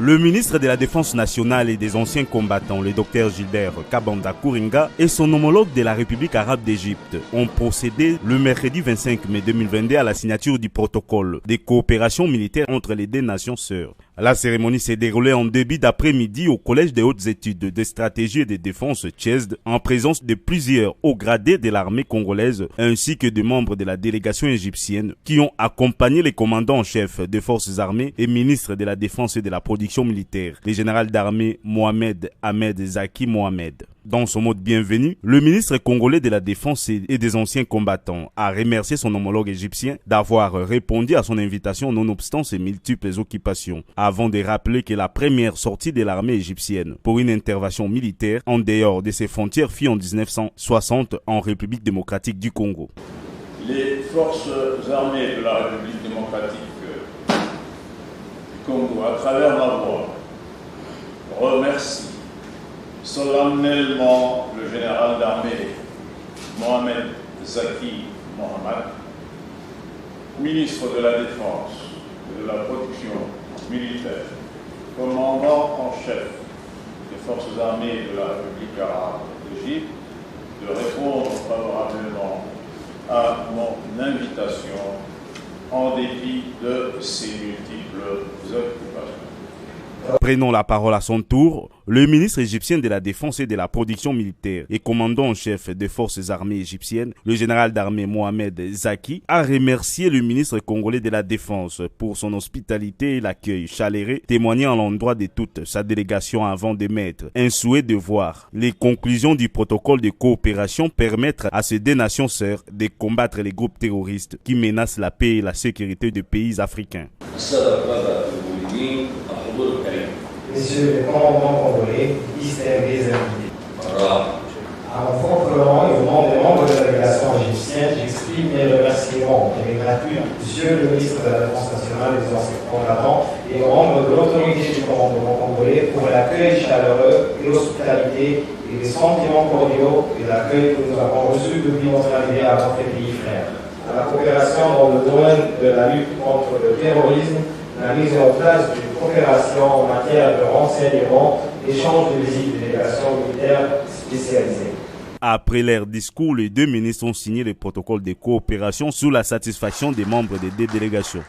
Le ministre de la Défense nationale et des anciens combattants, le docteur Gilbert Kabanda Kouringa, et son homologue de la République arabe d'Égypte ont procédé le mercredi 25 mai 2022 à la signature du protocole de coopération militaire entre les deux nations sœurs. La cérémonie s'est déroulée en début d'après-midi au Collège des hautes études de stratégie et de défense (CHESD) en présence de plusieurs hauts gradés de l'armée congolaise ainsi que de membres de la délégation égyptienne qui ont accompagné les commandants en chef des forces armées et ministres de la Défense et de la production militaire, le général d'armée Mohamed Ahmed Zaki Mohamed. Dans son mot de bienvenue, le ministre congolais de la Défense et des anciens combattants a remercié son homologue égyptien d'avoir répondu à son invitation nonobstant ses multiples occupations, avant de rappeler que la première sortie de l'armée égyptienne pour une intervention militaire en dehors de ses frontières fut en 1960 en République démocratique du Congo. Les forces armées de la République démocratique du Congo, à travers ma voix, remercient solennellement le général d'armée Mohamed Zaki Mohamed, ministre de la Défense et de la Production militaire, commandant en chef des forces armées de la République arabe d'Égypte, de répondre favorablement à mon invitation en dépit de ses multiples occupations. Prenant la parole à son tour, le ministre égyptien de la Défense et de la Production militaire et commandant en chef des forces armées égyptiennes, le général d'armée Mohamed Zaki, a remercié le ministre congolais de la Défense pour son hospitalité et l'accueil chaleureux, témoignant à l'endroit de toute sa délégation avant d'émettre un souhait de voir les conclusions du protocole de coopération permettre à ces deux nations sœurs de combattre les groupes terroristes qui menacent la paix et la sécurité des pays africains. Messieurs les commandants congolais, distingués invités. À mon propre nom et au nom des membres de la délégation égyptienne, j'exprime mes remerciements et mes gratitudes, Monsieur le ministre de la Défense nationale et des anciens combattants et aux membres de l'autorité du commandement congolais pour l'accueil chaleureux et l'hospitalité et les sentiments cordiaux et l'accueil que nous avons reçu depuis notre arrivée à notre pays frère. À la coopération dans le domaine de la lutte contre le terrorisme, la mise en place d'une coopération en matière de renseignement, échange de visites de délégations militaires spécialisées. Après leur discours, les deux ministres ont signé le protocole de coopération sous la satisfaction des membres des deux délégations.